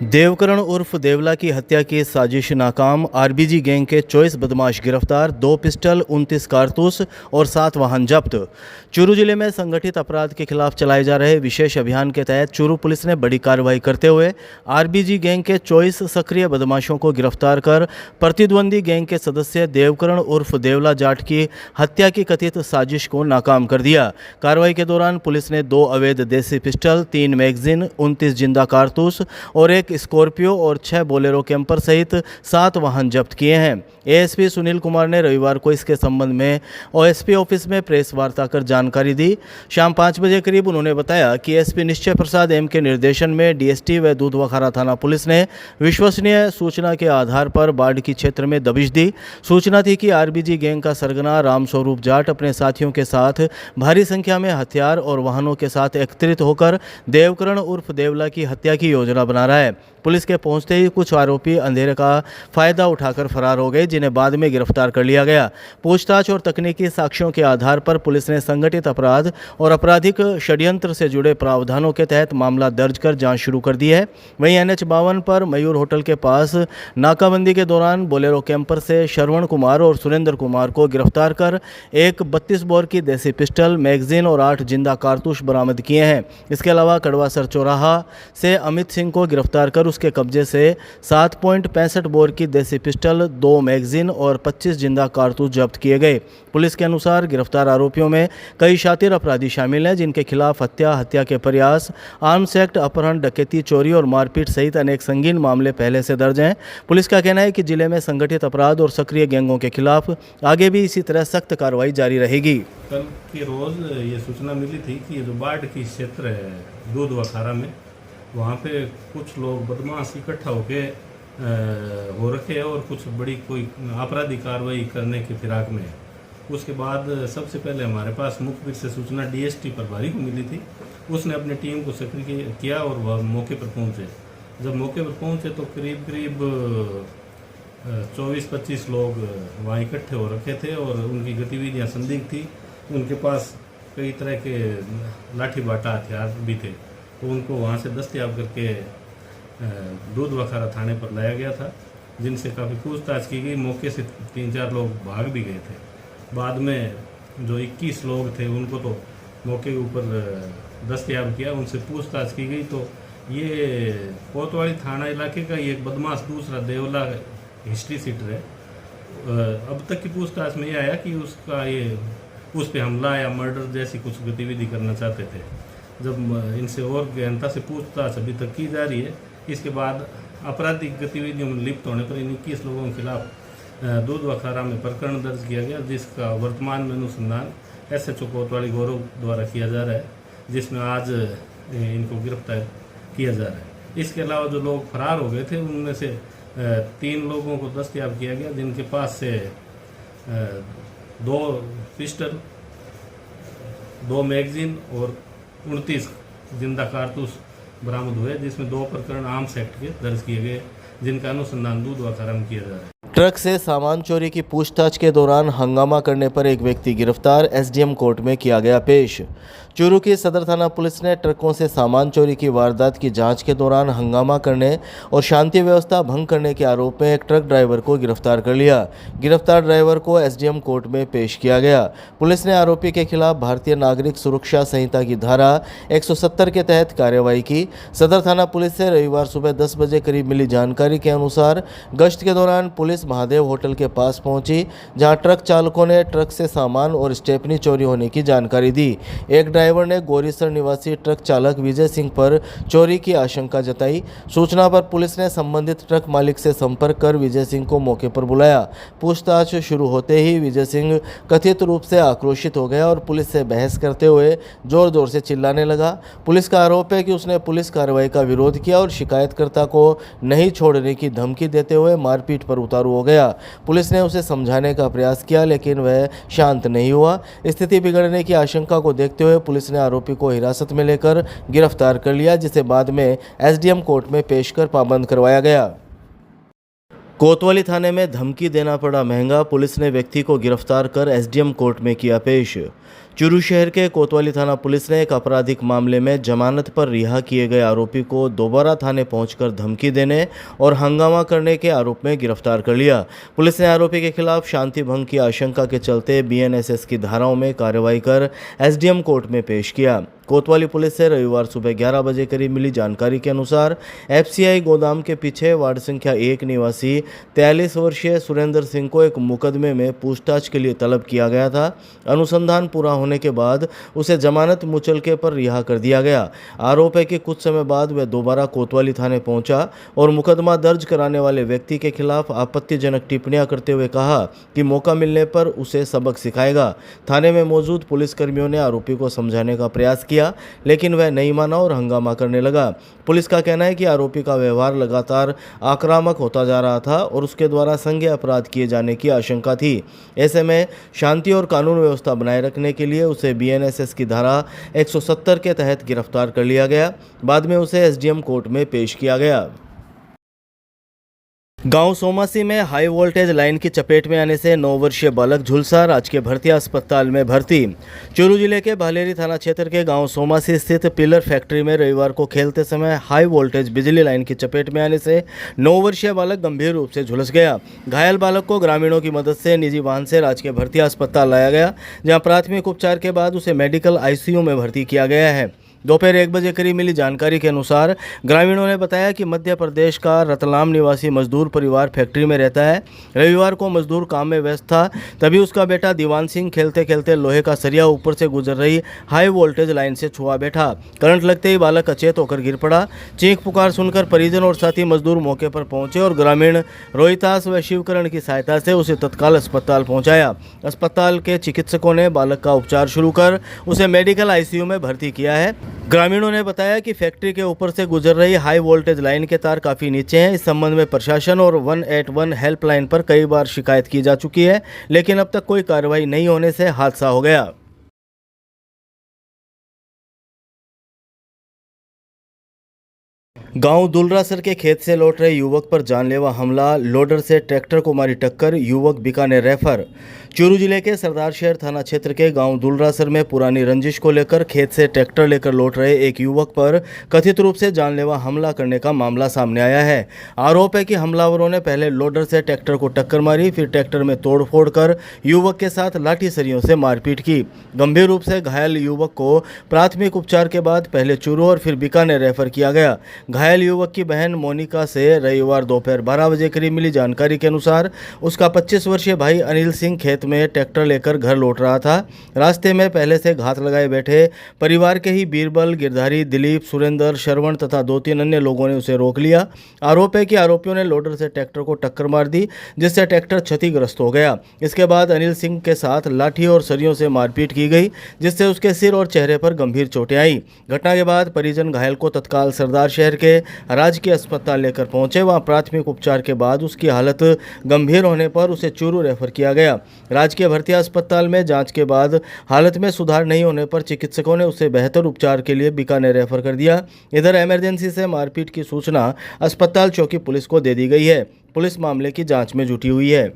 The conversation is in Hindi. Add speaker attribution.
Speaker 1: देवकरण उर्फ देवला की हत्या की साजिश नाकाम। आरबीजी गैंग के 24 बदमाश गिरफ्तार, 2 पिस्टल, 29 कारतूस और 7 वाहन जब्त। चूरू जिले में संगठित अपराध के खिलाफ चलाए जा रहे विशेष अभियान के तहत चूरू पुलिस ने बड़ी कार्रवाई करते हुए आरबीजी गैंग के 24 सक्रिय बदमाशों को गिरफ्तार कर प्रतिद्वंदी गैंग के सदस्य देवकरण उर्फ देवला जाट की हत्या की कथित साजिश को नाकाम कर दिया। कार्रवाई के दौरान पुलिस ने 2 अवैध देसी पिस्टल, 3 मैगजीन, 29 जिंदा कारतूस और एक स्कॉर्पियो और 6 बोलेरो कैंपर सहित 7 वाहन जब्त किए हैं। एएसपी सुनील कुमार ने रविवार को इसके संबंध में ओएसपी ऑफिस में प्रेस वार्ता कर जानकारी दी। शाम 5 बजे करीब उन्होंने बताया कि एसपी निश्चय प्रसाद एम के निर्देशन में डीएसटी व दूधवाखारा थाना पुलिस ने विश्वसनीय सूचना के आधार पर बाढ़ की क्षेत्र में दबिश दी। सूचना थी कि आरबीजी गैंग का सरगना रामस्वरूप जाट अपने साथियों के साथ भारी संख्या में हथियार और वाहनों के साथ एकत्रित होकर देवकरण उर्फ देवला की हत्या की योजना बना रहा है। पुलिस के पहुंचते ही कुछ आरोपी अंधेरे का फायदा उठाकर फरार हो गए, जिन्हें बाद में गिरफ्तार कर लिया गया। पूछताछ और तकनीकी साक्ष्यों के आधार पर पुलिस ने संगठित अपराध और आपराधिक षड्यंत्र से जुड़े प्रावधानों के तहत मामला दर्ज कर जांच शुरू कर दी है। वहीं NH 52 पर मयूर होटल के पास नाकाबंदी के दौरान बोलेरो कैंपर से श्रवण कुमार और सुरेंद्र कुमार को गिरफ्तार कर एक 32 बोर की देसी पिस्टल, मैगजीन और 8 जिंदा कारतूस बरामद किए हैं। इसके अलावा कड़वासर चौराहा से अमित सिंह को गिरफ्तार कर उसके कब्जे से 7.65 बोर की देसी पिस्टल, 2 मैगजीन और 25 जिंदा कारतूस जब्त किए गए। पुलिस के अनुसार गिरफ्तार आरोपियों में कई शातिर अपराधी शामिल हैं, जिनके खिलाफ हत्या के प्रयास, आर्म्स एक्ट, अपहरण, डकैती, चोरी और मारपीट सहित अनेक संगीन मामले पहले से दर्ज हैं। पुलिस का कहना है कि जिले में संगठित अपराध और सक्रिय गैंगों के खिलाफ आगे भी इसी तरह सख्त कार्रवाई जारी रहेगी।
Speaker 2: कल की रोज ये सूचना मिली थी कि जो बाढ़ की क्षेत्र है दूधवाखारा में, वहाँ पे कुछ लोग बदमाश इकट्ठा होके हो रखे हैं और कुछ बड़ी कोई आपराधिक कार्रवाई करने की फिराक में है। उसके बाद सबसे पहले हमारे पास मुखबिर से सूचना डीएसटी प्रभारी को मिली थी। उसने अपनी टीम को सक्रिय किया और वह मौके पर पहुँचे। जब मौके पर पहुँचे तो करीब 24-25 लोग वहाँ इकट्ठे हो रखे थे और उनकी गतिविधियाँ संदिग्ध थी। उनके पास कई तरह के लाठी बाटा हथियार भी थे, तो उनको वहाँ से दस्तयाब करके दूधवाखारा थाने पर लाया गया था, जिनसे काफ़ी पूछताछ की गई। मौके से 3-4 लोग भाग भी गए थे। बाद में जो 21 लोग थे उनको तो मौके के ऊपर दस्तयाब किया, उनसे पूछताछ की गई। तो ये कोतवाली थाना इलाके का ये बदमाश दूसरा देवला हिस्ट्री सीटर है। अब तक की पूछताछ में ये आया कि उसका ये उस पर हमला या मर्डर जैसी कुछ गतिविधि करना चाहते थे। जब इनसे और गहनता से पूछताछ अभी तक की जा रही है, इसके बाद आपराधिक गतिविधियों में लिप्त होने पर इन 21 लोगों के खिलाफ दूधवाखारा में प्रकरण दर्ज किया गया, जिसका वर्तमान में अनुसंधान SHO कोतवाली गौरव द्वारा किया जा रहा है, जिसमें आज इनको गिरफ्तार किया जा रहा है। इसके अलावा जो लोग फरार हो गए थे उनमें से 3 लोगों को दस्तयाब किया गया, जिनके पास से 2 पिस्टल, 2 मैगजीन और 29 जिंदा कारतूस बरामद हुए, जिसमें 2 प्रकरण आर्म्स एक्ट के दर्ज किए गए, जिनका अनुसंधान दूधवाखारा में किया जा रहा है।
Speaker 1: ट्रक से सामान चोरी की पूछताछ के दौरान हंगामा करने पर एक व्यक्ति गिरफ्तार, SDM कोर्ट में किया गया पेश। चूरू की सदर थाना पुलिस ने ट्रकों से सामान चोरी की वारदात की जांच के दौरान हंगामा करने और शांति व्यवस्था भंग करने के आरोप में एक ट्रक ड्राइवर को गिरफ्तार कर लिया। गिरफ्तार ड्राइवर को SDM कोर्ट में पेश किया गया। पुलिस ने आरोपी के खिलाफ भारतीय नागरिक सुरक्षा संहिता की धारा 170 के तहत कार्रवाई की। सदर थाना पुलिस से रविवार सुबह 10 बजे करीब मिली जानकारी के अनुसार गश्त के दौरान पुलिस महादेव होटल के पास पहुंची, जहां ट्रक चालकों ने ट्रक से सामान और स्टेपनी चोरी होने की जानकारी दी। एक ड्राइवर ने गोरीसर निवासी ट्रक चालक विजय सिंह पर चोरी की आशंका जताई। सूचना पर पुलिस ने संबंधित ट्रक मालिक से संपर्क कर विजय सिंह को मौके पर बुलाया। पूछताछ शुरू होते ही विजय सिंह कथित रूप से आक्रोशित हो गया और पुलिस से बहस करते हुए जोर जोर से चिल्लाने लगा। पुलिस का आरोप है कि उसने पुलिस कार्रवाई का विरोध किया और शिकायतकर्ता को नहीं छोड़ने की धमकी देते हुए मारपीट पर उतारू हो गया। पुलिस ने उसे समझाने का प्रयास किया, लेकिन वह शांत नहीं हुआ। स्थिति बिगड़ने की आशंका को देखते हुए पुलिस ने आरोपी को हिरासत में लेकर गिरफ्तार कर लिया, जिसे बाद में SDM कोर्ट में पेश कर पाबंद करवाया गया। कोतवाली थाने में धमकी देना पड़ा महंगा, पुलिस ने व्यक्ति को गिरफ्तार कर एसडीएम कोर्ट में किया पेश। चूरू शहर के कोतवाली थाना पुलिस ने एक आपराधिक मामले में जमानत पर रिहा किए गए आरोपी को दोबारा थाने पहुंचकर धमकी देने और हंगामा करने के आरोप में गिरफ्तार कर लिया। पुलिस ने आरोपी के खिलाफ शांति भंग की आशंका के चलते बीएनएसएस की धाराओं में कार्रवाई कर एसडीएम कोर्ट में पेश किया। कोतवाली पुलिस से रविवार सुबह 11 बजे करीब मिली जानकारी के अनुसार एफसीआई गोदाम के पीछे वार्ड संख्या 1 निवासी 43 वर्षीय सुरेंद्र सिंह को एक मुकदमे में पूछताछ के लिए तलब किया गया था। अनुसंधान पूरा होने के बाद उसे जमानत मुचलके पर रिहा कर दिया गया। आरोप है कि कुछ समय बाद वह दोबारा कोतवाली थाने पहुंचा और मुकदमा दर्ज कराने वाले व्यक्ति के खिलाफ आपत्तिजनक टिप्पणियां करते हुए कहा कि मौका मिलने पर उसे सबक सिखाएगा। थाने में मौजूद पुलिसकर्मियों ने आरोपी को समझाने का प्रयास किया, लेकिन वह नहीं माना और हंगामा करने लगा। पुलिस का कहना है कि आरोपी का व्यवहार लगातार आक्रामक होता जा रहा था और उसके द्वारा संज्ञेय अपराध किए जाने की आशंका थी। ऐसे में शांति और कानून व्यवस्था बनाए रखने के लिए उसे बीएनएसएस की धारा 170 के तहत गिरफ्तार कर लिया गया। बाद में उसे एसडीएम कोर्ट में पेश किया गया। गांव सोमासी में हाई वोल्टेज लाइन की चपेट में आने से 9 वर्षीय बालक झुलसा राजकीय भर्ती अस्पताल में भर्ती। चूरू जिले के भालेरी थाना क्षेत्र के गांव सोमासी स्थित पिलर फैक्ट्री में रविवार को खेलते समय हाई वोल्टेज बिजली लाइन की चपेट में आने से 9 वर्षीय बालक गंभीर रूप से झुलस गया। घायल बालक को ग्रामीणों की मदद से निजी वाहन से राजकीय भर्ती अस्पताल लाया गया, जहाँ प्राथमिक उपचार के बाद उसे मेडिकल आईसीयू में भर्ती किया गया है। दोपहर 1 बजे करीब मिली जानकारी के अनुसार ग्रामीणों ने बताया कि मध्य प्रदेश का रतलाम निवासी मजदूर परिवार फैक्ट्री में रहता है। रविवार को मजदूर काम में व्यस्त था, तभी उसका बेटा दीवान सिंह खेलते खेलते लोहे का सरिया ऊपर से गुजर रही हाई वोल्टेज लाइन से छुआ बैठा। करंट लगते ही बालक अचेत होकर गिर पड़ा। चीख पुकार सुनकर परिजन और साथी मजदूर मौके पर पहुंचे और ग्रामीण रोहितास व शिवकरण की सहायता से उसे तत्काल अस्पताल पहुँचाया। अस्पताल के चिकित्सकों ने बालक का उपचार शुरू कर उसे मेडिकल आईसीयू में भर्ती किया है। ग्रामीणों ने बताया कि फैक्ट्री के ऊपर से गुजर रही हाई वोल्टेज लाइन के तार काफ़ी नीचे हैं। इस संबंध में प्रशासन और 181 हेल्पलाइन पर कई बार शिकायत की जा चुकी है, लेकिन अब तक कोई कार्रवाई नहीं होने से हादसा हो गया। गांव दुलरासर के खेत से लौट रहे युवक पर जानलेवा हमला, लोडर से ट्रैक्टर को मारी टक्कर, युवक बीकानेर रेफर। चूरू जिले के सरदारशहर थाना क्षेत्र के गांव दुलरासर में पुरानी रंजिश को लेकर खेत से ट्रैक्टर लेकर लौट रहे एक युवक पर कथित रूप से जानलेवा हमला करने का मामला सामने आया है। आरोप है कि हमलावरों ने पहले लोडर से ट्रैक्टर को टक्कर मारी, फिर ट्रैक्टर में तोड़फोड़ कर युवक के साथ लाठी सरियों से मारपीट की। गंभीर रूप से घायल युवक को प्राथमिक उपचार के बाद पहले चूरू और फिर बीकानेर रेफर किया गया। घायल युवक की बहन मोनिका से रविवार दोपहर 12 बजे करीब मिली जानकारी के अनुसार उसका 25 वर्षीय भाई अनिल सिंह खेत में ट्रैक्टर लेकर घर लौट रहा था। रास्ते में पहले से घात लगाए बैठे परिवार के ही बीरबल, गिरधारी, दिलीप, सुरेंद्र, श्रवण तथा 2-3 अन्य लोगों ने उसे रोक लिया। आरोप है कि आरोपियों ने लोडर से ट्रैक्टर को टक्कर मार दी, जिससे ट्रैक्टर क्षतिग्रस्त हो गया। इसके बाद अनिल सिंह के साथ लाठी और सरियों से मारपीट की गई, जिससे उसके सिर और चेहरे पर गंभीर चोटें आई। घटना के बाद परिजन घायल को तत्काल सरदार शहर के राजकीय अस्पताल लेकर पहुंचे। वहां प्राथमिक उपचार के बाद उसकी हालत गंभीर होने पर उसे चूरू रेफर किया गया। राजकीय भर्ती अस्पताल में जांच के बाद हालत में सुधार नहीं होने पर चिकित्सकों ने उसे बेहतर उपचार के लिए बीकानेर रेफर कर दिया। इधर इमरजेंसी से मारपीट की सूचना अस्पताल चौकी पुलिस को दे दी गई है। पुलिस मामले की जांच में जुटी हुई है।